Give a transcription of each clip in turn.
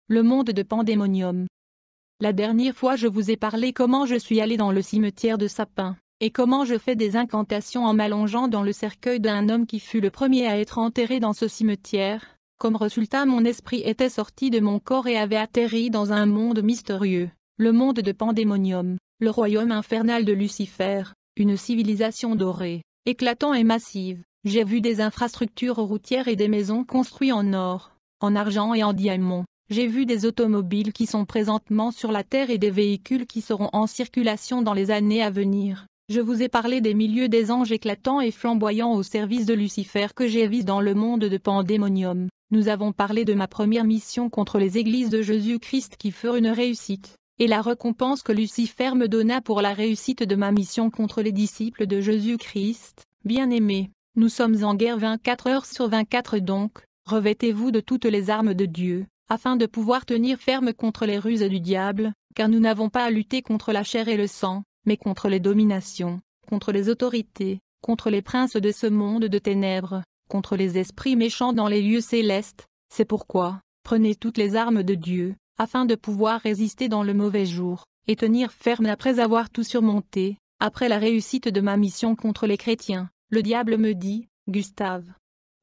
Le monde de Pandémonium. La dernière fois je vous ai parlé comment je suis allé dans le cimetière de sapins, et comment je fais des incantations en m'allongeant dans le cercueil d'un homme qui fut le premier à être enterré dans ce cimetière. Comme résultat, mon esprit était sorti de mon corps et avait atterri dans un monde mystérieux, le monde de Pandémonium, le royaume infernal de Lucifer, une civilisation dorée, éclatante et massive. J'ai vu des infrastructures routières et des maisons construites en or, en argent et en diamant. J'ai vu des automobiles qui sont présentement sur la Terre et des véhicules qui seront en circulation dans les années à venir. Je vous ai parlé des milieux des anges éclatants et flamboyants au service de Lucifer que j'ai vus dans le monde de Pandémonium. Nous avons parlé de ma première mission contre les églises de Jésus-Christ qui furent une réussite, et la récompense que Lucifer me donna pour la réussite de ma mission contre les disciples de Jésus-Christ. Bien-aimés, nous sommes en guerre 24 heures sur 24 donc, revêtez-vous de toutes les armes de Dieu, afin de pouvoir tenir ferme contre les ruses du diable, car nous n'avons pas à lutter contre la chair et le sang, mais contre les dominations, contre les autorités, contre les princes de ce monde de ténèbres, contre les esprits méchants dans les lieux célestes. C'est pourquoi, prenez toutes les armes de Dieu, afin de pouvoir résister dans le mauvais jour, et tenir ferme après avoir tout surmonté. Après la réussite de ma mission contre les chrétiens, le diable me dit, « Gustave,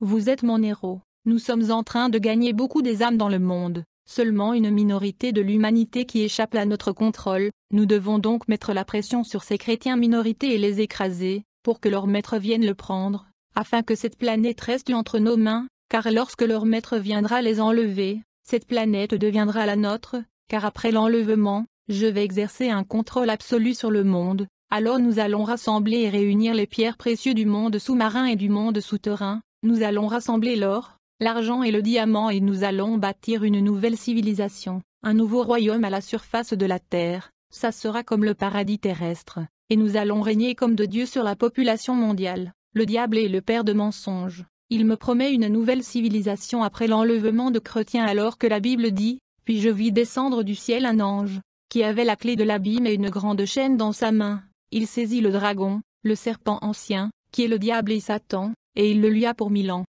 vous êtes mon héros. Nous sommes en train de gagner beaucoup des âmes dans le monde, seulement une minorité de l'humanité qui échappe à notre contrôle. Nous devons donc mettre la pression sur ces chrétiens minorités et les écraser, pour que leur maître vienne le prendre, afin que cette planète reste entre nos mains, car lorsque leur maître viendra les enlever, cette planète deviendra la nôtre, car après l'enlèvement, je vais exercer un contrôle absolu sur le monde. Alors nous allons rassembler et réunir les pierres précieuses du monde sous-marin et du monde souterrain, nous allons rassembler l'or, l'argent et le diamant et nous allons bâtir une nouvelle civilisation, un nouveau royaume à la surface de la terre. Ça sera comme le paradis terrestre, et nous allons régner comme de Dieu sur la population mondiale. Le diable est le père de mensonges. Il me promet une nouvelle civilisation après l'enlèvement de chrétiens alors que la Bible dit, « Puis je vis descendre du ciel un ange, qui avait la clé de l'abîme et une grande chaîne dans sa main. Il saisit le dragon, le serpent ancien, qui est le diable et Satan, et il le lia pour 1000 ans.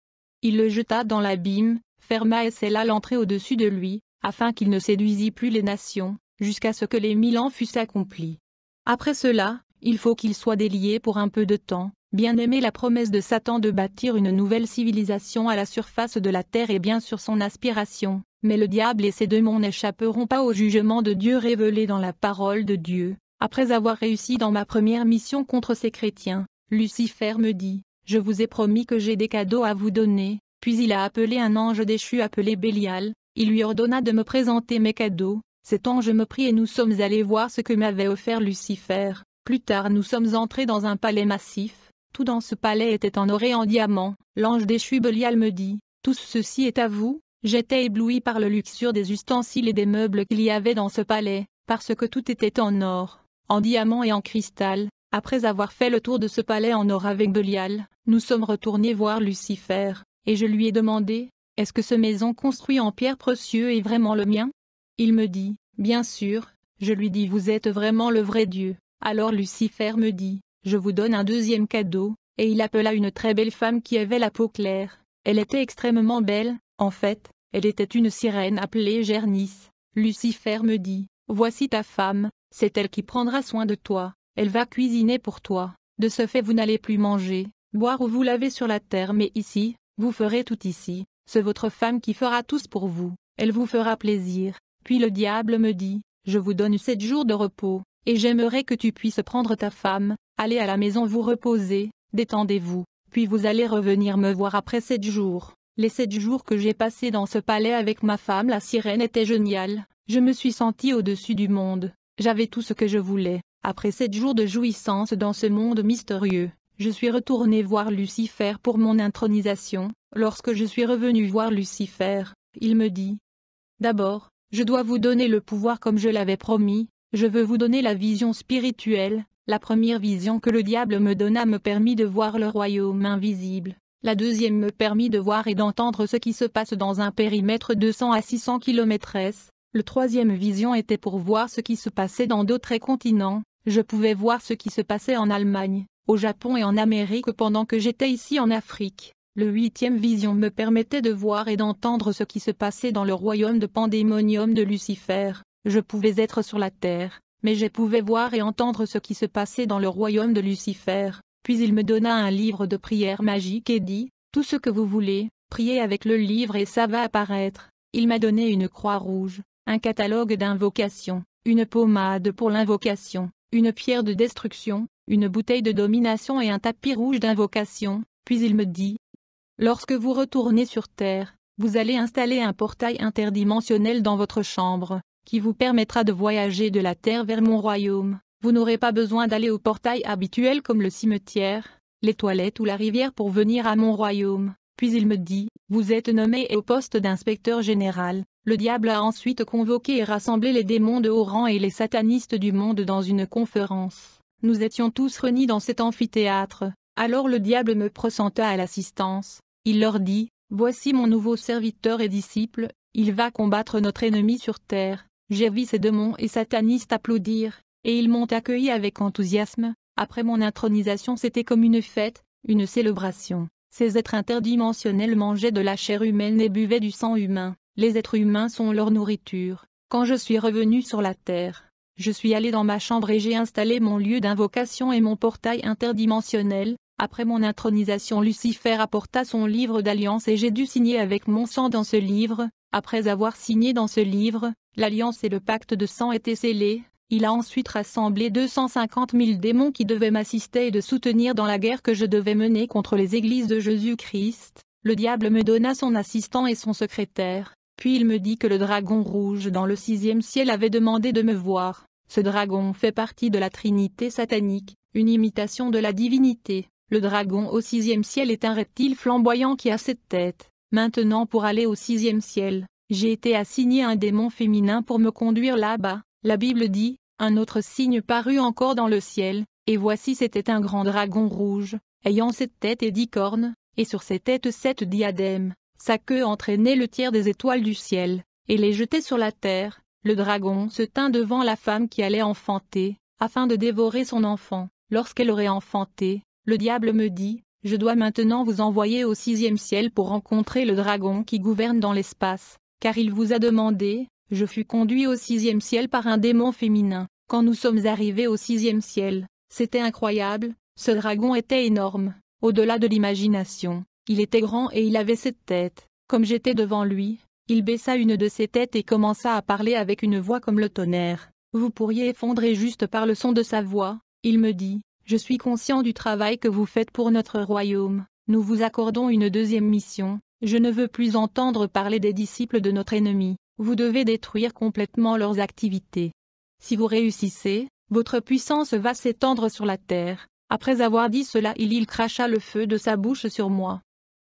Il le jeta dans l'abîme, ferma et scella l'entrée au-dessus de lui, afin qu'il ne séduisît plus les nations, jusqu'à ce que les 1000 ans fussent accomplis. Après cela, il faut qu'il soit délié pour un peu de temps. Bien-aimé, la promesse de Satan de bâtir une nouvelle civilisation à la surface de la terre est bien sûr son aspiration, mais le diable et ses démons n'échapperont pas au jugement de Dieu révélé dans la parole de Dieu. Après avoir réussi dans ma première mission contre ces chrétiens, Lucifer me dit, « Je vous ai promis que j'ai des cadeaux à vous donner. » Puis il a appelé un ange déchu appelé Bélial, il lui ordonna de me présenter mes cadeaux. Cet ange me prit et nous sommes allés voir ce que m'avait offert Lucifer. Plus tard nous sommes entrés dans un palais massif, tout dans ce palais était en or et en diamant. L'ange déchu Bélial me dit, « Tout ceci est à vous. » J'étais ébloui par le luxure des ustensiles et des meubles qu'il y avait dans ce palais, parce que tout était en or, en diamant et en cristal. Après avoir fait le tour de ce palais en or avec Bélial, nous sommes retournés voir Lucifer, et je lui ai demandé, « Est-ce que ce maison construite en pierre précieuse est vraiment le mien ?» Il me dit, « Bien sûr. » Je lui dis, « Vous êtes vraiment le vrai Dieu. » Alors Lucifer me dit, « Je vous donne un deuxième cadeau. » Et il appela une très belle femme qui avait la peau claire. Elle était extrêmement belle, en fait, elle était une sirène appelée Gernis. Lucifer me dit, « Voici ta femme, c'est elle qui prendra soin de toi. Elle va cuisiner pour toi. De ce fait vous n'allez plus manger, boire ou vous laver sur la terre mais ici, vous ferez tout ici. C'est votre femme qui fera tout pour vous. Elle vous fera plaisir. » Puis le diable me dit, « Je vous donne 7 jours de repos, et j'aimerais que tu puisses prendre ta femme, allez à la maison vous reposer, détendez-vous, puis vous allez revenir me voir après 7 jours. » Les 7 jours que j'ai passés dans ce palais avec ma femme la sirène étaient géniales. Je me suis senti au-dessus du monde. J'avais tout ce que je voulais. Après 7 jours de jouissance dans ce monde mystérieux, je suis retourné voir Lucifer pour mon intronisation. Lorsque je suis revenu voir Lucifer, il me dit, « D'abord, je dois vous donner le pouvoir comme je l'avais promis, je veux vous donner la vision spirituelle. » La première vision que le diable me donna me permit de voir le royaume invisible. La deuxième me permit de voir et d'entendre ce qui se passe dans un périmètre de 100 à 600 km/s. Le troisième vision était pour voir ce qui se passait dans d'autres continents. Je pouvais voir ce qui se passait en Allemagne, au Japon et en Amérique pendant que j'étais ici en Afrique. Le 8e vision me permettait de voir et d'entendre ce qui se passait dans le royaume de Pandémonium de Lucifer. Je pouvais être sur la terre, mais je pouvais voir et entendre ce qui se passait dans le royaume de Lucifer. Puis il me donna un livre de prière magique et dit, « Tout ce que vous voulez, priez avec le livre et ça va apparaître. » Il m'a donné une croix rouge, un catalogue d'invocations, une pommade pour l'invocation, une pierre de destruction, une bouteille de domination et un tapis rouge d'invocation. Puis il me dit, « Lorsque vous retournez sur terre, vous allez installer un portail interdimensionnel dans votre chambre, qui vous permettra de voyager de la terre vers mon royaume. Vous n'aurez pas besoin d'aller au portail habituel comme le cimetière, les toilettes ou la rivière pour venir à mon royaume. » Puis il me dit, « Vous êtes nommé au poste d'inspecteur général. » Le diable a ensuite convoqué et rassemblé les démons de haut rang et les satanistes du monde dans une conférence. Nous étions tous réunis dans cet amphithéâtre. Alors le diable me présenta à l'assistance. Il leur dit, « Voici mon nouveau serviteur et disciple, il va combattre notre ennemi sur terre. » J'ai vu ces démons et satanistes applaudir, et ils m'ont accueilli avec enthousiasme. Après mon intronisation, c'était comme une fête, une célébration. Ces êtres interdimensionnels mangeaient de la chair humaine et buvaient du sang humain. Les êtres humains sont leur nourriture. Quand je suis revenu sur la terre, je suis allé dans ma chambre et j'ai installé mon lieu d'invocation et mon portail interdimensionnel. Après mon intronisation, Lucifer apporta son livre d'alliance et j'ai dû signer avec mon sang dans ce livre. Après avoir signé dans ce livre, l'alliance et le pacte de sang étaient scellés. Il a ensuite rassemblé 250 000 démons qui devaient m'assister et de soutenir dans la guerre que je devais mener contre les églises de Jésus-Christ. Le diable me donna son assistant et son secrétaire. Puis il me dit que le dragon rouge dans le 6e ciel avait demandé de me voir. Ce dragon fait partie de la Trinité satanique, une imitation de la divinité. Le dragon au 6e ciel est un reptile flamboyant qui a 7 têtes. Maintenant pour aller au 6e ciel, j'ai été assigné un démon féminin pour me conduire là-bas. La Bible dit, un autre signe parut encore dans le ciel, et voici c'était un grand dragon rouge, ayant 7 têtes et 10 cornes, et sur ses têtes 7 diadèmes. Sa queue entraînait le tiers des étoiles du ciel, et les jetait sur la terre. Le dragon se tint devant la femme qui allait enfanter, afin de dévorer son enfant. Lorsqu'elle aurait enfanté, le diable me dit, « Je dois maintenant vous envoyer au 6e ciel pour rencontrer le dragon qui gouverne dans l'espace, car il vous a demandé. » Je fus conduit au 6e ciel par un démon féminin. Quand nous sommes arrivés au 6e ciel, c'était incroyable, ce dragon était énorme, au-delà de l'imagination. Il était grand et il avait 7 têtes. Comme j'étais devant lui, il baissa une de ses têtes et commença à parler avec une voix comme le tonnerre. Vous pourriez effondrer juste par le son de sa voix. Il me dit, « Je suis conscient du travail que vous faites pour notre royaume. Nous vous accordons une deuxième mission. Je ne veux plus entendre parler des disciples de notre ennemi. Vous devez détruire complètement leurs activités. Si vous réussissez, votre puissance va s'étendre sur la terre. » Après avoir dit cela, il cracha le feu de sa bouche sur moi.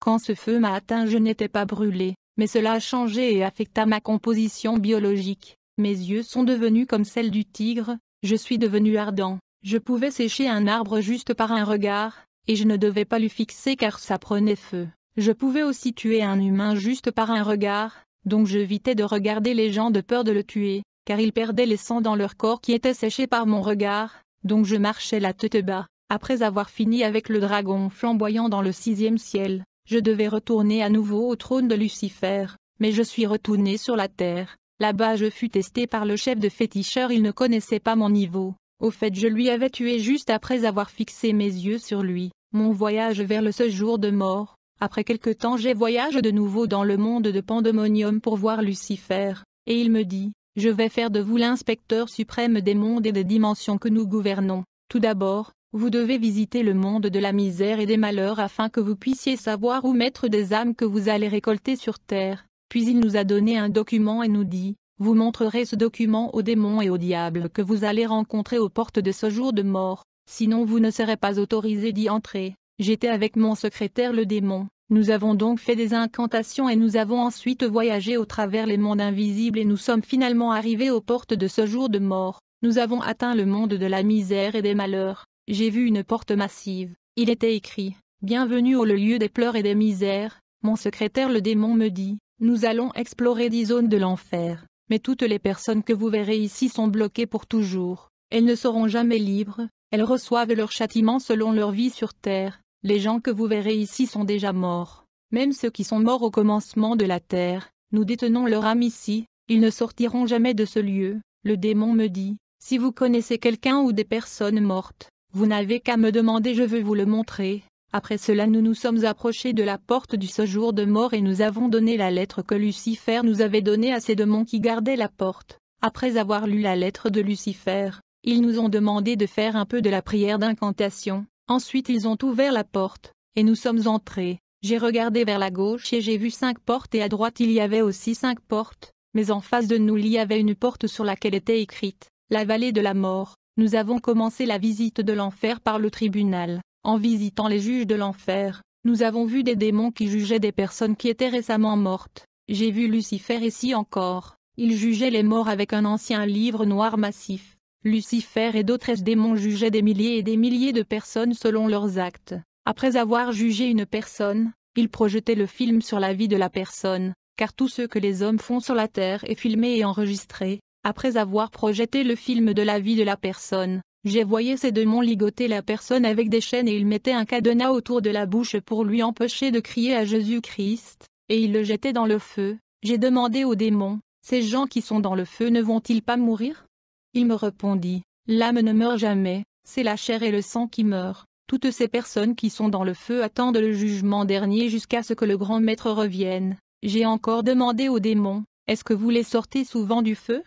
Quand ce feu m'a atteint, je n'étais pas brûlé, mais cela a changé et affecta ma composition biologique. Mes yeux sont devenus comme celles du tigre, je suis devenu ardent. Je pouvais sécher un arbre juste par un regard, et je ne devais pas lui fixer car ça prenait feu. Je pouvais aussi tuer un humain juste par un regard. Donc j'évitais de regarder les gens de peur de le tuer, car ils perdaient les sangs dans leur corps qui étaient séchés par mon regard, donc je marchais la tête bas. Après avoir fini avec le dragon flamboyant dans le 6e ciel, je devais retourner à nouveau au trône de Lucifer, mais je suis retourné sur la terre. Là-bas je fus testé par le chef de féticheurs, il ne connaissait pas mon niveau. Au fait je lui avais tué juste après avoir fixé mes yeux sur lui. Mon voyage vers le séjour de mort. Après quelque temps j'ai voyagé de nouveau dans le monde de Pandémonium pour voir Lucifer, et il me dit, « Je vais faire de vous l'inspecteur suprême des mondes et des dimensions que nous gouvernons. Tout d'abord, vous devez visiter le monde de la misère et des malheurs afin que vous puissiez savoir où mettre des âmes que vous allez récolter sur terre. » Puis il nous a donné un document et nous dit, « Vous montrerez ce document aux démons et aux diables que vous allez rencontrer aux portes de ce jour de mort, sinon vous ne serez pas autorisés d'y entrer. » J'étais avec mon secrétaire le démon. Nous avons donc fait des incantations et nous avons ensuite voyagé au travers les mondes invisibles et nous sommes finalement arrivés aux portes de ce jour de mort. Nous avons atteint le monde de la misère et des malheurs. J'ai vu une porte massive. Il était écrit, « Bienvenue au lieu des pleurs et des misères. » Mon secrétaire le démon me dit, « Nous allons explorer 10 zones de l'enfer. Mais toutes les personnes que vous verrez ici sont bloquées pour toujours. Elles ne seront jamais libres. Elles reçoivent leur châtiment selon leur vie sur terre. les gens que vous verrez ici sont déjà morts. Même ceux qui sont morts au commencement de la terre, nous détenons leur âme ici, ils ne sortiront jamais de ce lieu. Le démon me dit, si vous connaissez quelqu'un ou des personnes mortes, vous n'avez qu'à me demander, je veux vous le montrer. Après cela nous nous sommes approchés de la porte du séjour de mort et nous avons donné la lettre que Lucifer nous avait donnée à ces démons qui gardaient la porte. Après avoir lu la lettre de Lucifer, ils nous ont demandé de faire un peu de la prière d'incantation. Ensuite ils ont ouvert la porte, et nous sommes entrés. J'ai regardé vers la gauche et j'ai vu 5 portes et à droite il y avait aussi 5 portes, mais en face de nous il y avait une porte sur laquelle était écrite « La vallée de la mort ». Nous avons commencé la visite de l'enfer par le tribunal. En visitant les juges de l'enfer, nous avons vu des démons qui jugeaient des personnes qui étaient récemment mortes. J'ai vu Lucifer ici encore, il jugeait les morts avec un ancien livre noir massif. Lucifer et d'autres démons jugeaient des milliers et des milliers de personnes selon leurs actes. Après avoir jugé une personne, ils projetaient le film sur la vie de la personne, car tout ce que les hommes font sur la terre est filmé et enregistré. Après avoir projeté le film de la vie de la personne, j'ai voyé ces démons ligoter la personne avec des chaînes et ils mettaient un cadenas autour de la bouche pour lui empêcher de crier à Jésus-Christ, et ils le jetaient dans le feu. J'ai demandé aux démons, ces gens qui sont dans le feu ne vont-ils pas mourir? Il me répondit, l'âme ne meurt jamais, c'est la chair et le sang qui meurent. Toutes ces personnes qui sont dans le feu attendent le jugement dernier jusqu'à ce que le grand maître revienne. J'ai encore demandé aux démons, est-ce que vous les sortez souvent du feu?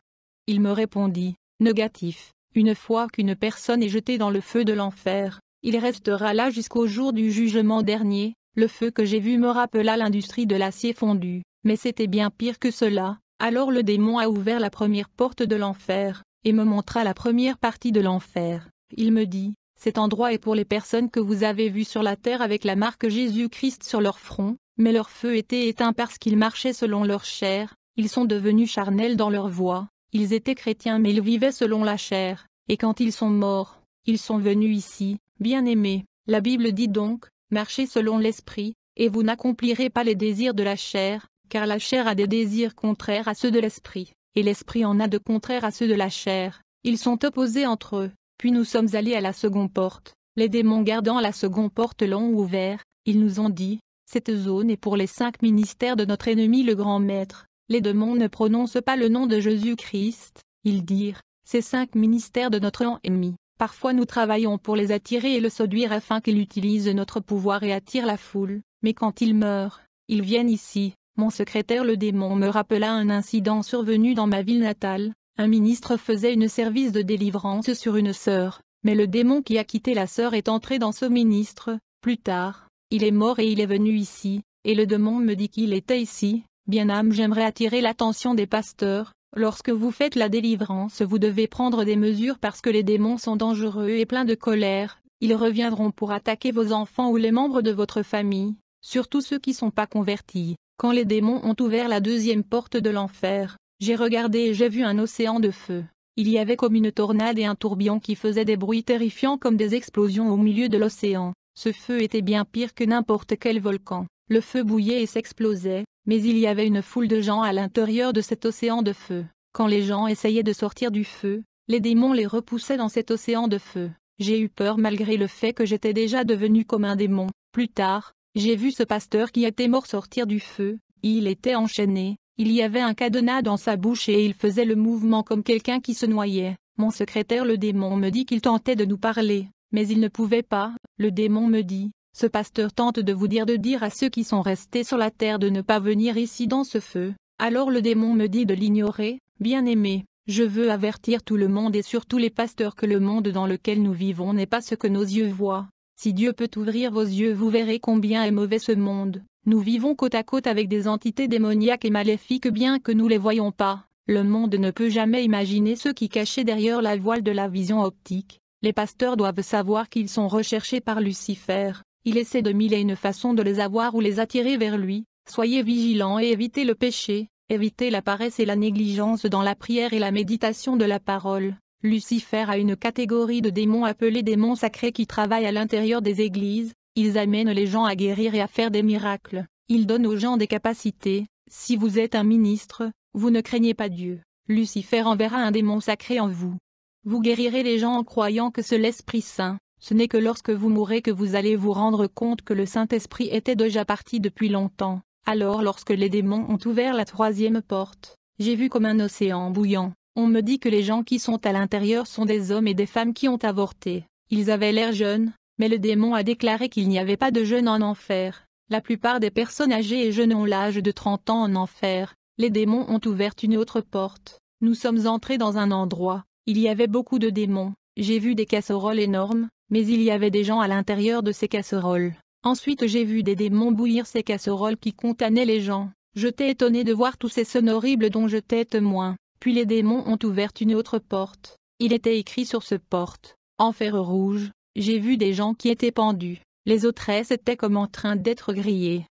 Il me répondit, négatif. Une fois qu'une personne est jetée dans le feu de l'enfer, il restera là jusqu'au jour du jugement dernier. Le feu que j'ai vu me rappela l'industrie de l'acier fondu, mais c'était bien pire que cela. Alors le démon a ouvert la première porte de l'enfer, et me montra la première partie de l'enfer. Il me dit, cet endroit est pour les personnes que vous avez vues sur la terre avec la marque Jésus-Christ sur leur front, mais leur feu était éteint parce qu'ils marchaient selon leur chair, ils sont devenus charnels dans leur voie. Ils étaient chrétiens mais ils vivaient selon la chair, et quand ils sont morts, ils sont venus ici. Bien-aimés, la Bible dit donc, marchez selon l'esprit, et vous n'accomplirez pas les désirs de la chair, car la chair a des désirs contraires à ceux de l'esprit, et l'esprit en a de contraires à ceux de la chair. Ils sont opposés entre eux. Puis nous sommes allés à la seconde porte. Les démons gardant la seconde porte l'ont ouvert, ils nous ont dit, cette zone est pour les 5 ministères de notre ennemi le grand maître. Les démons ne prononcent pas le nom de Jésus-Christ, ils dirent, ces 5 ministères de notre ennemi. Parfois nous travaillons pour les attirer et le séduire afin qu'il utilise notre pouvoir et attire la foule, mais quand ils meurent, ils viennent ici. Mon secrétaire le démon me rappela un incident survenu dans ma ville natale. Un ministre faisait une service de délivrance sur une sœur, mais le démon qui a quitté la sœur est entré dans ce ministre. Plus tard, il est mort et il est venu ici, et le démon me dit qu'il était ici. Bien-âme, j'aimerais attirer l'attention des pasteurs. Lorsque vous faites la délivrance, vous devez prendre des mesures parce que les démons sont dangereux et pleins de colère. Ils reviendront pour attaquer vos enfants ou les membres de votre famille, surtout ceux qui ne sont pas convertis. Quand les démons ont ouvert la deuxième porte de l'enfer, j'ai regardé et j'ai vu un océan de feu. Il y avait comme une tornade et un tourbillon qui faisaient des bruits terrifiants comme des explosions au milieu de l'océan. Ce feu était bien pire que n'importe quel volcan. Le feu bouillait et s'explosait, mais il y avait une foule de gens à l'intérieur de cet océan de feu. Quand les gens essayaient de sortir du feu, les démons les repoussaient dans cet océan de feu. J'ai eu peur malgré le fait que j'étais déjà devenu comme un démon. Plus tard, j'ai vu ce pasteur qui était mort sortir du feu. Il était enchaîné. Il y avait un cadenas dans sa bouche et il faisait le mouvement comme quelqu'un qui se noyait. Mon secrétaire le démon me dit qu'il tentait de nous parler, mais il ne pouvait pas. Le démon me dit, ce pasteur tente de vous dire à ceux qui sont restés sur la terre de ne pas venir ici dans ce feu. Alors le démon me dit de l'ignorer. Bien-aimé, je veux avertir tout le monde et surtout les pasteurs que le monde dans lequel nous vivons n'est pas ce que nos yeux voient. Si Dieu peut ouvrir vos yeux, vous verrez combien est mauvais ce monde. Nous vivons côte à côte avec des entités démoniaques et maléfiques bien que nous ne les voyons pas. Le monde ne peut jamais imaginer ceux qui cachaient derrière la voile de la vision optique. Les pasteurs doivent savoir qu'ils sont recherchés par Lucifer. Il essaie de 1001 façons de les avoir ou les attirer vers lui. Soyez vigilants et évitez le péché, évitez la paresse et la négligence dans la prière et la méditation de la parole. Lucifer a une catégorie de démons appelés démons sacrés qui travaillent à l'intérieur des églises. Ils amènent les gens à guérir et à faire des miracles. Ils donnent aux gens des capacités. Si vous êtes un ministre, vous ne craignez pas Dieu. Lucifer enverra un démon sacré en vous. Vous guérirez les gens en croyant que c'est l'Esprit Saint. Ce n'est que lorsque vous mourrez que vous allez vous rendre compte que le Saint-Esprit était déjà parti depuis longtemps. Alors lorsque les démons ont ouvert la troisième porte, j'ai vu comme un océan bouillant. On me dit que les gens qui sont à l'intérieur sont des hommes et des femmes qui ont avorté. Ils avaient l'air jeunes, mais le démon a déclaré qu'il n'y avait pas de jeunes en enfer. La plupart des personnes âgées et jeunes ont l'âge de 30 ans en enfer. Les démons ont ouvert une autre porte. Nous sommes entrés dans un endroit. Il y avait beaucoup de démons. J'ai vu des casseroles énormes, mais il y avait des gens à l'intérieur de ces casseroles. Ensuite j'ai vu des démons bouillir ces casseroles qui contenaient les gens. J'étais étonné de voir tous ces sons horribles dont j'étais témoin. Puis les démons ont ouvert une autre porte. Il était écrit sur cette porte, « Enfer rouge ». J'ai vu des gens qui étaient pendus. Les autresses étaient comme en train d'être grillées.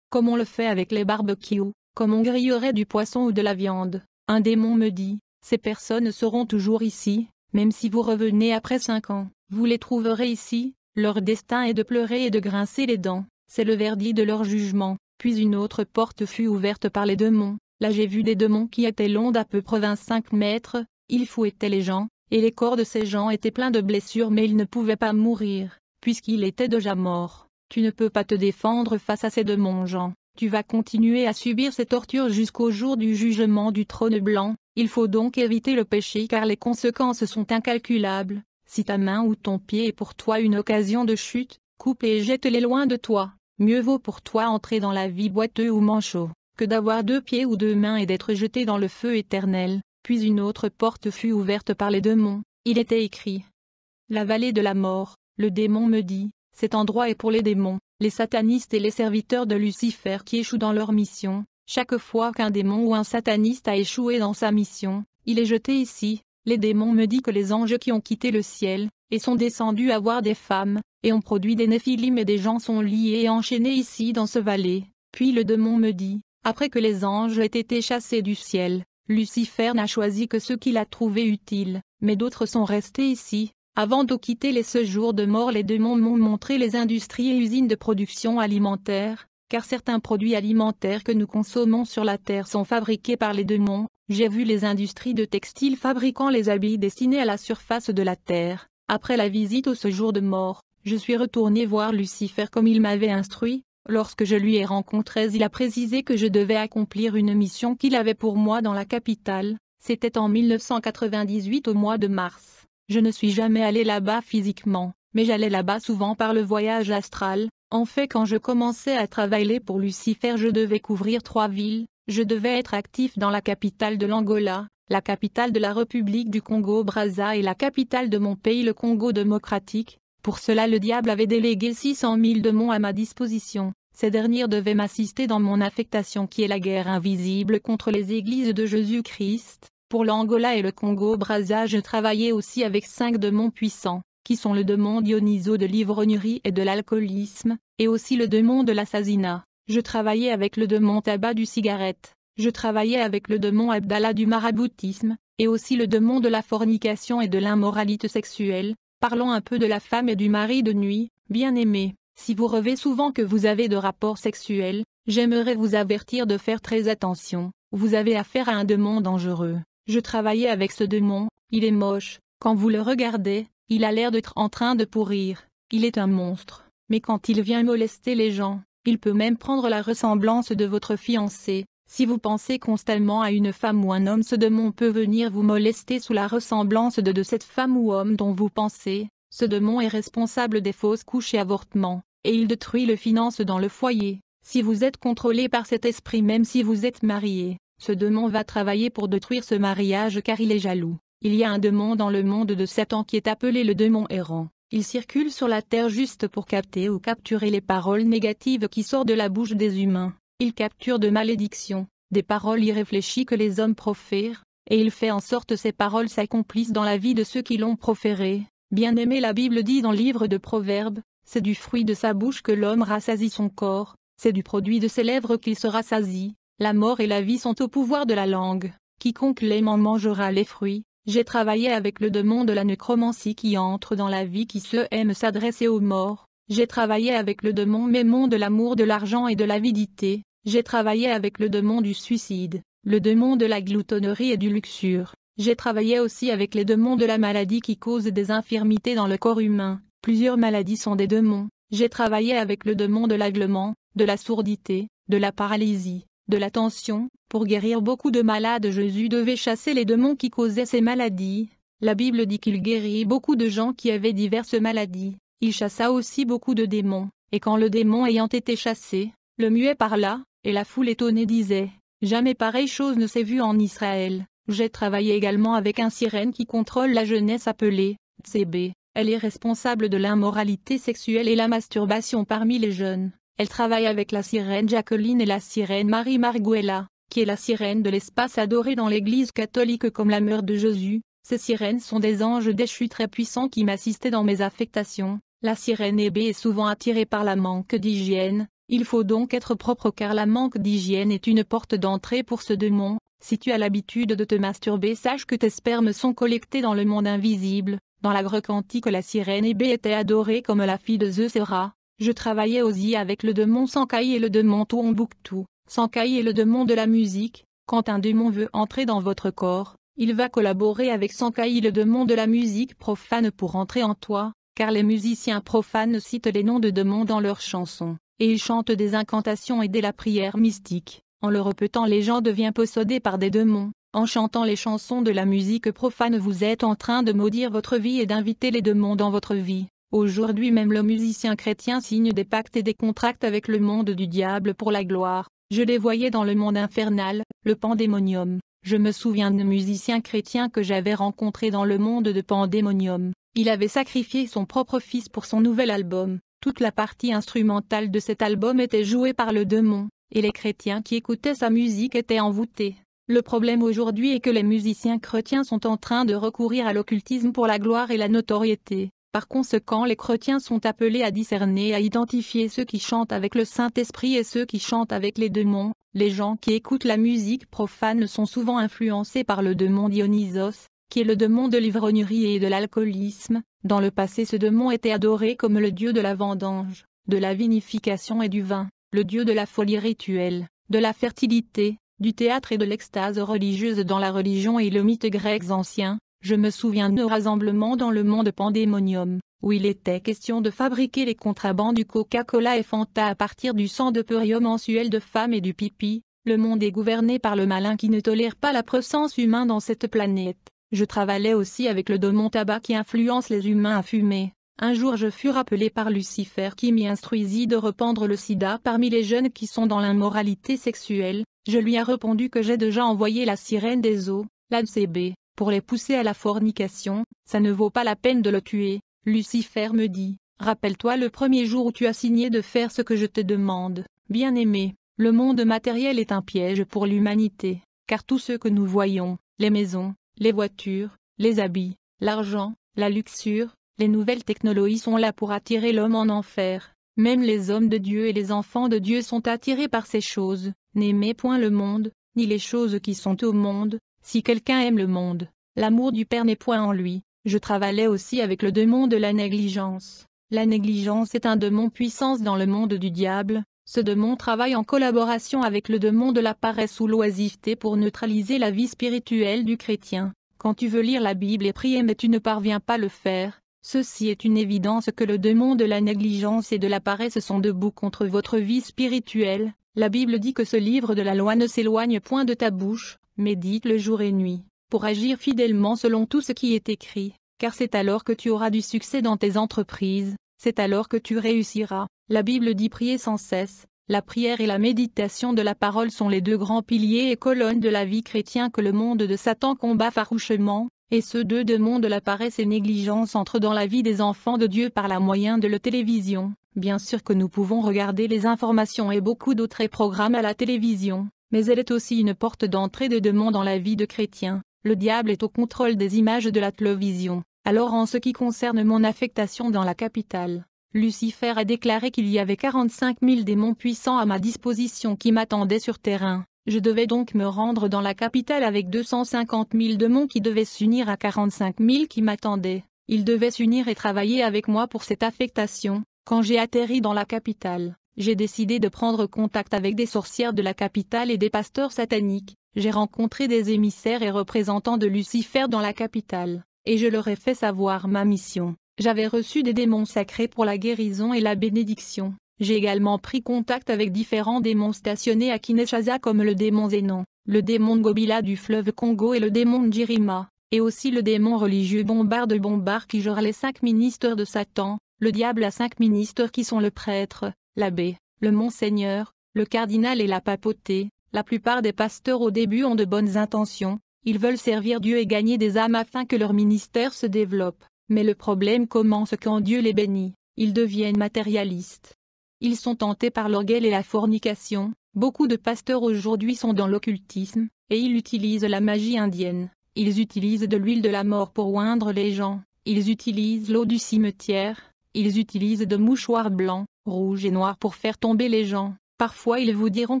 Comme on le fait avec les barbecues, comme on grillerait du poisson ou de la viande. Un démon me dit, « Ces personnes seront toujours ici, même si vous revenez après 5 ans. Vous les trouverez ici, leur destin est de pleurer et de grincer les dents. C'est le verdict de leur jugement. » Puis une autre porte fut ouverte par les démons. Là j'ai vu des démons qui étaient longs d'à peu près 25 mètres, ils fouettaient les gens, et les corps de ces gens étaient pleins de blessures mais ils ne pouvaient pas mourir, puisqu'ils étaient déjà morts. Tu ne peux pas te défendre face à ces démons gens. Tu vas continuer à subir ces tortures jusqu'au jour du jugement du trône blanc. Il faut donc éviter le péché car les conséquences sont incalculables. Si ta main ou ton pied est pour toi une occasion de chute, coupe et jette-les loin de toi. Mieux vaut pour toi entrer dans la vie boiteux ou manchot, que d'avoir 2 pieds ou 2 mains et d'être jeté dans le feu éternel. Puis une autre porte fut ouverte par les démons. Il était écrit, « La vallée de la mort ». Le démon me dit, « Cet endroit est pour les démons, les satanistes et les serviteurs de Lucifer qui échouent dans leur mission. Chaque fois qu'un démon ou un sataniste a échoué dans sa mission, il est jeté ici. » Les démons me disent que les anges qui ont quitté le ciel, et sont descendus à voir des femmes, et ont produit des néphilim et des gens sont liés et enchaînés ici dans ce vallée. Puis le démon me dit, après que les anges aient été chassés du ciel, Lucifer n'a choisi que ceux qu'il a trouvés utiles, mais d'autres sont restés ici. Avant de quitter les séjours de mort, les démons m'ont montré les industries et usines de production alimentaire, car certains produits alimentaires que nous consommons sur la terre sont fabriqués par les démons. J'ai vu les industries de textiles fabriquant les habits destinés à la surface de la terre. Après la visite au séjour de mort, je suis retourné voir Lucifer comme il m'avait instruit. Lorsque je lui ai rencontré, il a précisé que je devais accomplir une mission qu'il avait pour moi dans la capitale. C'était en 1998 au mois de mars. Je ne suis jamais allé là-bas physiquement, mais j'allais là-bas souvent par le voyage astral. En fait, quand je commençais à travailler pour Lucifer, je devais couvrir 3 villes. Je devais être actif dans la capitale de l'Angola, la capitale de la République du Congo-Brazza et la capitale de mon pays, le Congo démocratique. Pour cela, le diable avait délégué 600 000 démons à ma disposition. Ces derniers devaient m'assister dans mon affectation qui est la guerre invisible contre les églises de Jésus-Christ. Pour l'Angola et le Congo-Brazza, je travaillais aussi avec 5 démons puissants, qui sont le démon Dionyso de l'ivrognerie et de l'alcoolisme, et aussi le démon de l'assassinat. Je travaillais avec le démon tabac du cigarette. Je travaillais avec le démon Abdallah du maraboutisme, et aussi le démon de la fornication et de l'immoralité sexuelle. Parlons un peu de la femme et du mari de nuit. Bien-aimés, si vous rêvez souvent que vous avez de rapports sexuels, j'aimerais vous avertir de faire très attention. Vous avez affaire à un démon dangereux. Je travaillais avec ce démon, il est moche. Quand vous le regardez, il a l'air d'être en train de pourrir. Il est un monstre. Mais quand il vient molester les gens, il peut même prendre la ressemblance de votre fiancé. Si vous pensez constamment à une femme ou un homme, ce démon peut venir vous molester sous la ressemblance de cette femme ou homme dont vous pensez. Ce démon est responsable des fausses couches et avortements, et il détruit les finances dans le foyer. Si vous êtes contrôlé par cet esprit, même si vous êtes marié, ce démon va travailler pour détruire ce mariage car il est jaloux. Il y a un démon dans le monde de Satan qui est appelé le démon errant. Il circule sur la terre juste pour capter ou capturer les paroles négatives qui sortent de la bouche des humains. Il capture de malédictions, des paroles irréfléchies que les hommes profèrent, et il fait en sorte que ces paroles s'accomplissent dans la vie de ceux qui l'ont proférée. Bien-aimé, la Bible dit dans le livre de Proverbes, c'est du fruit de sa bouche que l'homme rassasie son corps, c'est du produit de ses lèvres qu'il se rassasie. La mort et la vie sont au pouvoir de la langue. Quiconque l'aime en mangera les fruits. J'ai travaillé avec le démon de la nécromancie qui entre dans la vie qui se aime s'adresser aux morts. J'ai travaillé avec le démon Mémon de l'amour, de l'argent et de l'avidité. J'ai travaillé avec le démon du suicide, le démon de la gloutonnerie et du luxure. J'ai travaillé aussi avec les démons de la maladie qui causent des infirmités dans le corps humain. Plusieurs maladies sont des démons. J'ai travaillé avec le démon de l'aveuglement, de la sourdité, de la paralysie, de la tension. Pour guérir beaucoup de malades, Jésus devait chasser les démons qui causaient ces maladies. La Bible dit qu'il guérit beaucoup de gens qui avaient diverses maladies. Il chassa aussi beaucoup de démons, et quand le démon ayant été chassé, le muet parla, et la foule étonnée disait, « Jamais pareille chose ne s'est vue en Israël ». J'ai travaillé également avec un sirène qui contrôle la jeunesse appelée Tsébé. Elle est responsable de l'immoralité sexuelle et la masturbation parmi les jeunes. Elle travaille avec la sirène Jacqueline et la sirène Marie Marguela, qui est la sirène de l'espace adorée dans l'Église catholique comme la mère de Jésus. Ces sirènes sont des anges déchus très puissants qui m'assistaient dans mes affectations. La sirène Hébé est souvent attirée par la manque d'hygiène. Il faut donc être propre car la manque d'hygiène est une porte d'entrée pour ce démon. Si tu as l'habitude de te masturber, sache que tes spermes sont collectés dans le monde invisible. Dans la Grèce antique, la sirène Hébé était adorée comme la fille de Zeus et Ra. Je travaillais aussi avec le démon Sankai et le démon Tombouctou. Sankai est le démon de la musique. Quand un démon veut entrer dans votre corps, il va collaborer avec Sankai, le démon de la musique profane, pour entrer en toi, car les musiciens profanes citent les noms de démons dans leurs chansons, et ils chantent des incantations et de la prière mystique. En le répétant, les gens deviennent possédés par des démons. En chantant les chansons de la musique profane, vous êtes en train de maudire votre vie et d'inviter les démons dans votre vie. Aujourd'hui même, le musicien chrétien signe des pactes et des contrats avec le monde du diable pour la gloire. Je les voyais dans le monde infernal, le pandémonium. Je me souviens d'un musicien chrétien que j'avais rencontré dans le monde de pandémonium. Il avait sacrifié son propre fils pour son nouvel album. Toute la partie instrumentale de cet album était jouée par le démon, et les chrétiens qui écoutaient sa musique étaient envoûtés. Le problème aujourd'hui est que les musiciens chrétiens sont en train de recourir à l'occultisme pour la gloire et la notoriété. Par conséquent, les chrétiens sont appelés à discerner et à identifier ceux qui chantent avec le Saint-Esprit et ceux qui chantent avec les démons. Les gens qui écoutent la musique profane sont souvent influencés par le démon Dionysos, qui est le démon de l'ivrognerie et de l'alcoolisme. Dans le passé, ce démon était adoré comme le dieu de la vendange, de la vinification et du vin, le dieu de la folie rituelle, de la fertilité, du théâtre et de l'extase religieuse dans la religion et le mythe grec ancien. Je me souviens de rassemblements dans le monde pandémonium, où il était question de fabriquer les contrabandes du Coca-Cola et Fanta à partir du sang de purium mensuel de femmes et du pipi. Le monde est gouverné par le malin qui ne tolère pas la présence humaine dans cette planète. Je travaillais aussi avec le démon tabac qui influence les humains à fumer. Un jour je fus rappelé par Lucifer qui m'y instruisit de répandre le sida parmi les jeunes qui sont dans l'immoralité sexuelle. Je lui ai répondu que j'ai déjà envoyé la sirène des eaux, la Tsébé, pour les pousser à la fornication. Ça ne vaut pas la peine de le tuer. Lucifer me dit, rappelle-toi le premier jour où tu as signé de faire ce que je te demande. Bien-aimé, le monde matériel est un piège pour l'humanité, car tout ce que nous voyons, les maisons, les voitures, les habits, l'argent, la luxure, les nouvelles technologies sont là pour attirer l'homme en enfer. Même les hommes de Dieu et les enfants de Dieu sont attirés par ces choses. N'aimez point le monde, ni les choses qui sont au monde. Si quelqu'un aime le monde, l'amour du Père n'est point en lui. Je travaillais aussi avec le démon de la négligence. La négligence est un démon puissance dans le monde du diable. Ce démon travaille en collaboration avec le démon de la paresse ou l'oisiveté pour neutraliser la vie spirituelle du chrétien. Quand tu veux lire la Bible et prier mais tu ne parviens pas à le faire, ceci est une évidence que le démon de la négligence et de la paresse sont debout contre votre vie spirituelle. La Bible dit que ce livre de la loi ne s'éloigne point de ta bouche, médite-le jour et nuit, pour agir fidèlement selon tout ce qui est écrit, car c'est alors que tu auras du succès dans tes entreprises, c'est alors que tu réussiras. La Bible dit prier sans cesse. La prière et la méditation de la parole sont les deux grands piliers et colonnes de la vie chrétienne que le monde de Satan combat farouchement, et ceux deux démons de la paresse et négligence entrent dans la vie des enfants de Dieu par la moyen de la télévision. Bien sûr que nous pouvons regarder les informations et beaucoup d'autres programmes à la télévision, mais elle est aussi une porte d'entrée de démons dans la vie de chrétiens. Le diable est au contrôle des images de la télévision. Alors en ce qui concerne mon affectation dans la capitale, Lucifer a déclaré qu'il y avait 45 000 démons puissants à ma disposition qui m'attendaient sur terrain. Je devais donc me rendre dans la capitale avec 250 000 démons qui devaient s'unir à 45 000 qui m'attendaient. Ils devaient s'unir et travailler avec moi pour cette affectation. Quand j'ai atterri dans la capitale, j'ai décidé de prendre contact avec des sorcières de la capitale et des pasteurs sataniques. J'ai rencontré des émissaires et représentants de Lucifer dans la capitale, et je leur ai fait savoir ma mission. J'avais reçu des démons sacrés pour la guérison et la bénédiction. J'ai également pris contact avec différents démons stationnés à Kinshasa comme le démon Zénon, le démon Ngobila du fleuve Congo et le démon Njirima, et aussi le démon religieux Bombard de Bombard qui gère les 5 ministères de Satan. Le diable a 5 ministères qui sont le prêtre, l'abbé, le monseigneur, le cardinal et la papauté. La plupart des pasteurs au début ont de bonnes intentions, ils veulent servir Dieu et gagner des âmes afin que leur ministère se développe. Mais le problème commence quand Dieu les bénit, ils deviennent matérialistes. Ils sont tentés par l'orgueil et la fornication. Beaucoup de pasteurs aujourd'hui sont dans l'occultisme, et ils utilisent la magie indienne. Ils utilisent de l'huile de la mort pour oindre les gens, ils utilisent l'eau du cimetière, ils utilisent de mouchoirs blancs, rouges et noirs pour faire tomber les gens. Parfois ils vous diront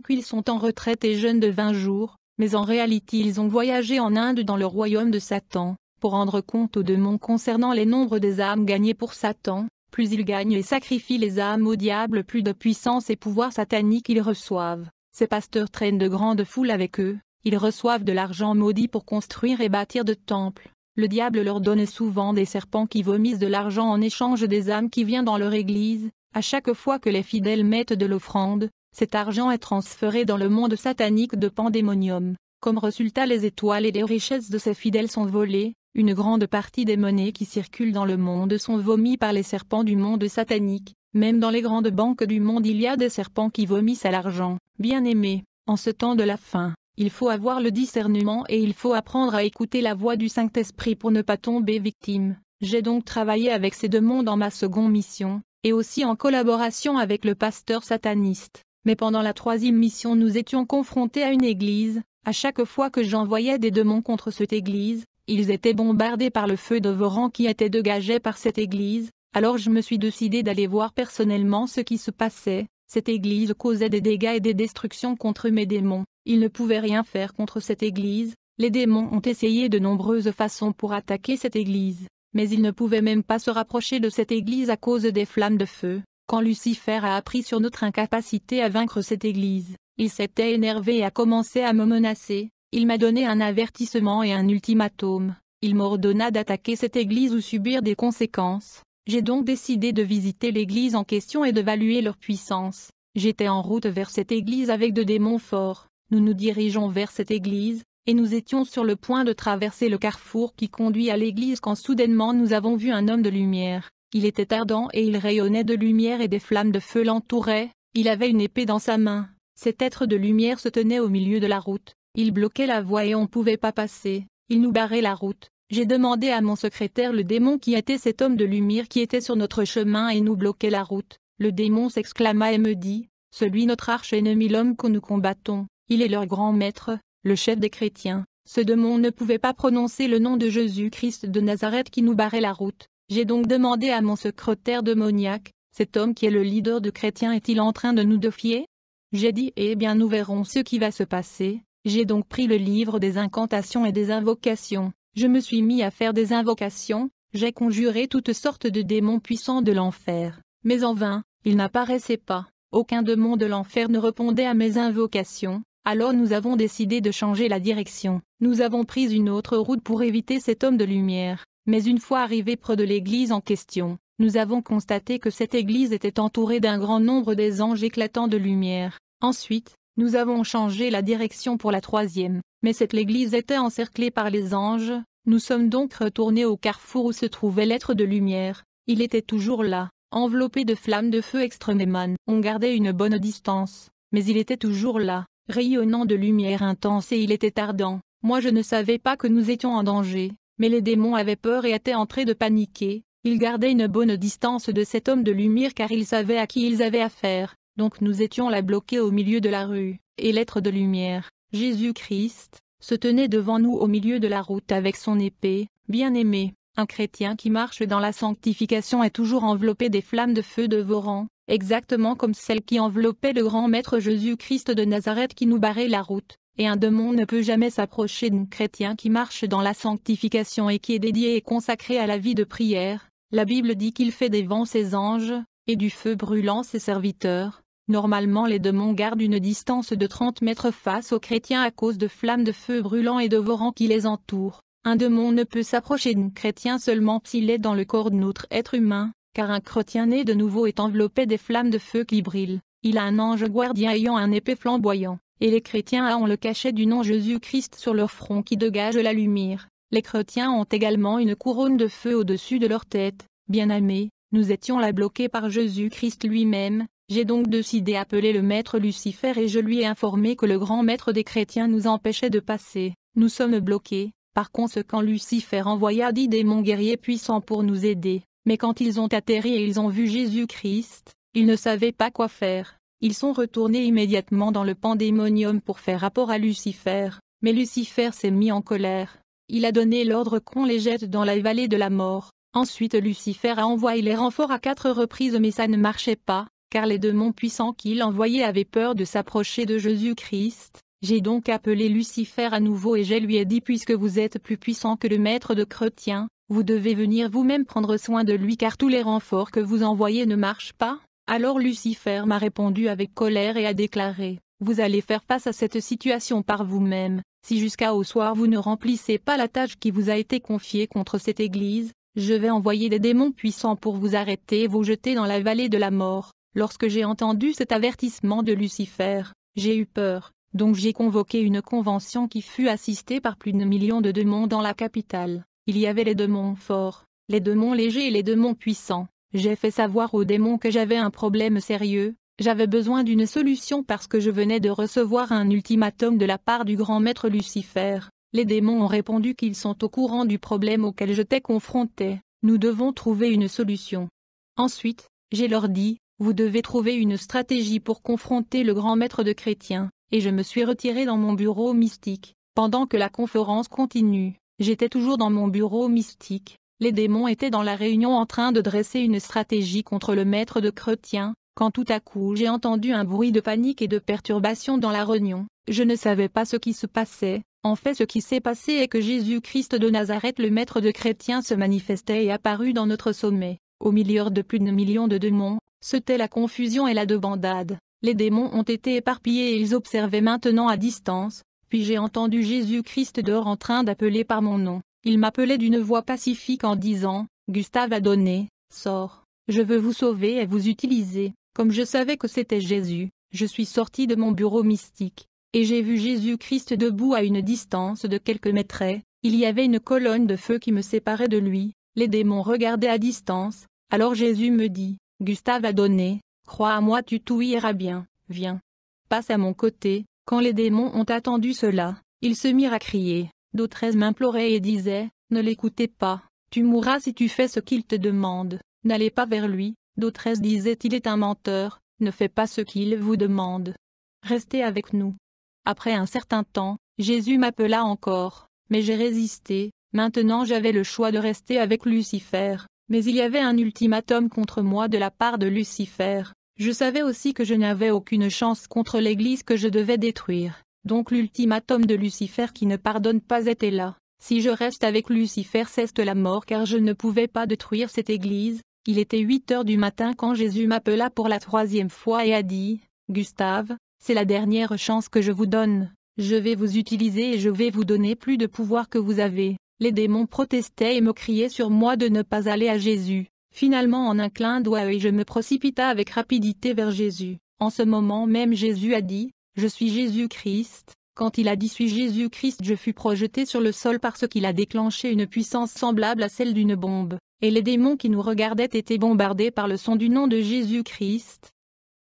qu'ils sont en retraite et jeûnent de 20 jours, mais en réalité ils ont voyagé en Inde dans le royaume de Satan, pour rendre compte aux démons concernant les nombres des âmes gagnées pour Satan. Plus ils gagnent et sacrifient les âmes au diable, plus de puissance et pouvoir satanique ils reçoivent. Ces pasteurs traînent de grandes foules avec eux, ils reçoivent de l'argent maudit pour construire et bâtir de temples. Le diable leur donne souvent des serpents qui vomissent de l'argent en échange des âmes qui viennent dans leur église. À chaque fois que les fidèles mettent de l'offrande, cet argent est transféré dans le monde satanique de Pandémonium. Comme résultat, les étoiles et les richesses de ces fidèles sont volées. Une grande partie des monnaies qui circulent dans le monde sont vomies par les serpents du monde satanique. Même dans les grandes banques du monde il y a des serpents qui vomissent à l'argent. Bien-aimés, en ce temps de la fin, il faut avoir le discernement et il faut apprendre à écouter la voix du Saint-Esprit pour ne pas tomber victime. J'ai donc travaillé avec ces démons dans ma seconde mission, et aussi en collaboration avec le pasteur sataniste. Mais pendant la 3e mission nous étions confrontés à une église. À chaque fois que j'envoyais des démons contre cette église, ils étaient bombardés par le feu dévorant qui était dégagé par cette église. Alors je me suis décidé d'aller voir personnellement ce qui se passait. Cette église causait des dégâts et des destructions contre mes démons. Ils ne pouvaient rien faire contre cette église. Les démons ont essayé de nombreuses façons pour attaquer cette église, mais ils ne pouvaient même pas se rapprocher de cette église à cause des flammes de feu. Quand Lucifer a appris sur notre incapacité à vaincre cette église, il s'était énervé et a commencé à me menacer. Il m'a donné un avertissement et un ultimatum. Il m'ordonna d'attaquer cette église ou subir des conséquences. J'ai donc décidé de visiter l'église en question et d'évaluer leur puissance. J'étais en route vers cette église avec 2 démons forts. Nous nous dirigeons vers cette église, et nous étions sur le point de traverser le carrefour qui conduit à l'église quand soudainement nous avons vu un homme de lumière. Il était ardent et il rayonnait de lumière et des flammes de feu l'entouraient. Il avait une épée dans sa main. Cet être de lumière se tenait au milieu de la route. Il bloquait la voie et on ne pouvait pas passer. Il nous barrait la route. J'ai demandé à mon secrétaire le démon qui était cet homme de lumière qui était sur notre chemin et nous bloquait la route. Le démon s'exclama et me dit, « Celui notre arch-ennemi, l'homme que nous combattons, il est leur grand maître, le chef des chrétiens. » Ce démon ne pouvait pas prononcer le nom de Jésus-Christ de Nazareth qui nous barrait la route. J'ai donc demandé à mon secrétaire démoniaque, « Cet homme qui est le leader de chrétiens est-il en train de nous défier ?» J'ai dit, « Eh bien nous verrons ce qui va se passer. » J'ai donc pris le livre des incantations et des invocations. Je me suis mis à faire des invocations, j'ai conjuré toutes sortes de démons puissants de l'enfer. Mais en vain, ils n'apparaissaient pas. Aucun démon de l'enfer ne répondait à mes invocations. Alors nous avons décidé de changer la direction. Nous avons pris une autre route pour éviter cet homme de lumière. Mais une fois arrivés près de l'église en question, nous avons constaté que cette église était entourée d'un grand nombre des anges éclatants de lumière. Ensuite, nous avons changé la direction pour la 3e, mais cette église était encerclée par les anges. Nous sommes donc retournés au carrefour où se trouvait l'être de lumière. Il était toujours là, enveloppé de flammes de feu extrêmement. On gardait une bonne distance, mais il était toujours là, rayonnant de lumière intense et il était ardent. Moi je ne savais pas que nous étions en danger, mais les démons avaient peur et étaient en train de paniquer. Ils gardaient une bonne distance de cet homme de lumière car ils savaient à qui ils avaient affaire. Donc nous étions là bloqués au milieu de la rue, et l'être de lumière, Jésus-Christ, se tenait devant nous au milieu de la route avec son épée. Bien-aimé, un chrétien qui marche dans la sanctification est toujours enveloppé des flammes de feu dévorant, exactement comme celles qui enveloppaient le grand maître Jésus-Christ de Nazareth qui nous barrait la route, et un démon ne peut jamais s'approcher d'un chrétien qui marche dans la sanctification et qui est dédié et consacré à la vie de prière. La Bible dit qu'il fait des vents ses anges, et du feu brûlant ses serviteurs. Normalement les démons gardent une distance de 30 mètres face aux chrétiens à cause de flammes de feu brûlant et dévorant qui les entourent. Un démon ne peut s'approcher d'un chrétien seulement s'il est dans le corps d'un autre être humain, car un chrétien né de nouveau est enveloppé des flammes de feu qui brillent. Il a un ange gardien ayant un épée flamboyant, et les chrétiens ont le cachet du nom Jésus-Christ sur leur front qui dégage la lumière. Les chrétiens ont également une couronne de feu au-dessus de leur tête. Bien-aimés, nous étions là bloqués par Jésus-Christ lui-même. J'ai donc décidé d'appeler le maître Lucifer et je lui ai informé que le grand maître des chrétiens nous empêchait de passer. Nous sommes bloqués. Par conséquent Lucifer envoya 10 démons guerriers puissants pour nous aider. Mais quand ils ont atterri et ils ont vu Jésus-Christ, ils ne savaient pas quoi faire. Ils sont retournés immédiatement dans le pandémonium pour faire rapport à Lucifer. Mais Lucifer s'est mis en colère. Il a donné l'ordre qu'on les jette dans la vallée de la mort. Ensuite Lucifer a envoyé les renforts à 4 reprises mais ça ne marchait pas, car les démons puissants qu'il envoyait avaient peur de s'approcher de Jésus-Christ. J'ai donc appelé Lucifer à nouveau et je lui ai dit puisque vous êtes plus puissant que le maître de chrétiens, vous devez venir vous-même prendre soin de lui car tous les renforts que vous envoyez ne marchent pas. Alors Lucifer m'a répondu avec colère et a déclaré, vous allez faire face à cette situation par vous-même, si jusqu'au soir vous ne remplissez pas la tâche qui vous a été confiée contre cette église, je vais envoyer des démons puissants pour vous arrêter et vous jeter dans la vallée de la mort. Lorsque j'ai entendu cet avertissement de Lucifer, j'ai eu peur, donc j'ai convoqué une convention qui fut assistée par plus de millions de démons dans la capitale. Il y avait les démons forts, les démons légers et les démons puissants. J'ai fait savoir aux démons que j'avais un problème sérieux, j'avais besoin d'une solution parce que je venais de recevoir un ultimatum de la part du grand maître Lucifer. Les démons ont répondu qu'ils sont au courant du problème auquel j'étais confronté, nous devons trouver une solution. Ensuite, j'ai leur dit, vous devez trouver une stratégie pour confronter le grand maître de chrétiens, et je me suis retiré dans mon bureau mystique. Pendant que la conférence continue, j'étais toujours dans mon bureau mystique. Les démons étaient dans la réunion en train de dresser une stratégie contre le maître de chrétiens, quand tout à coup j'ai entendu un bruit de panique et de perturbation dans la réunion. Je ne savais pas ce qui se passait. En fait ce qui s'est passé est que Jésus-Christ de Nazareth le maître de chrétiens se manifestait et apparut dans notre sommet. Au milieu de plus de millions de démons, c'était la confusion et la débandade. Les démons ont été éparpillés et ils observaient maintenant à distance, puis j'ai entendu Jésus-Christ dehors en train d'appeler par mon nom. Il m'appelait d'une voix pacifique en disant, « Gustave a donné, sors, je veux vous sauver et vous utiliser. » Comme je savais que c'était Jésus, je suis sorti de mon bureau mystique, et j'ai vu Jésus-Christ debout à une distance de quelques mètres. Il y avait une colonne de feu qui me séparait de lui, les démons regardaient à distance, alors Jésus me dit, « Gustave a donné, crois à moi tout ira bien, viens. Passe à mon côté. » Quand les démons ont attendu cela, ils se mirent à crier. D'autres m'imploraient et disaient, « Ne l'écoutez pas, tu mourras si tu fais ce qu'il te demande, n'allez pas vers lui. » D'autres disaient, « Il est un menteur, ne fais pas ce qu'il vous demande. Restez avec nous. » Après un certain temps, Jésus m'appela encore, mais j'ai résisté. Maintenant j'avais le choix de rester avec Lucifer, mais il y avait un ultimatum contre moi de la part de Lucifer. Je savais aussi que je n'avais aucune chance contre l'Église que je devais détruire. Donc l'ultimatum de Lucifer qui ne pardonne pas était là. Si je reste avec Lucifer c'est la mort car je ne pouvais pas détruire cette Église. Il était 8 heures du matin quand Jésus m'appela pour la 3e fois et a dit, « Gustave, c'est la dernière chance que je vous donne. Je vais vous utiliser et je vais vous donner plus de pouvoir que vous avez. » Les démons protestaient et me criaient sur moi de ne pas aller à Jésus. Finalement en un clin d'œil je me précipita avec rapidité vers Jésus. En ce moment même Jésus a dit, « Je suis Jésus-Christ. » Quand il a dit « Suis Jésus-Christ » je fus projeté sur le sol parce qu'il a déclenché une puissance semblable à celle d'une bombe, et les démons qui nous regardaient étaient bombardés par le son du nom de Jésus-Christ.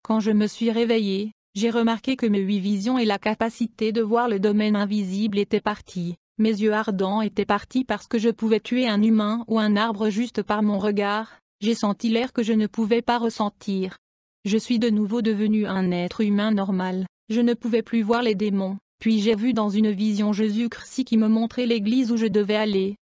Quand je me suis réveillé, j'ai remarqué que mes 8 visions et la capacité de voir le domaine invisible étaient partis. Mes yeux ardents étaient partis parce que je pouvais tuer un humain ou un arbre juste par mon regard. J'ai senti l'air que je ne pouvais pas ressentir. Je suis de nouveau devenu un être humain normal. Je ne pouvais plus voir les démons. Puis j'ai vu dans une vision Jésus-Christ qui me montrait l'église où je devais aller.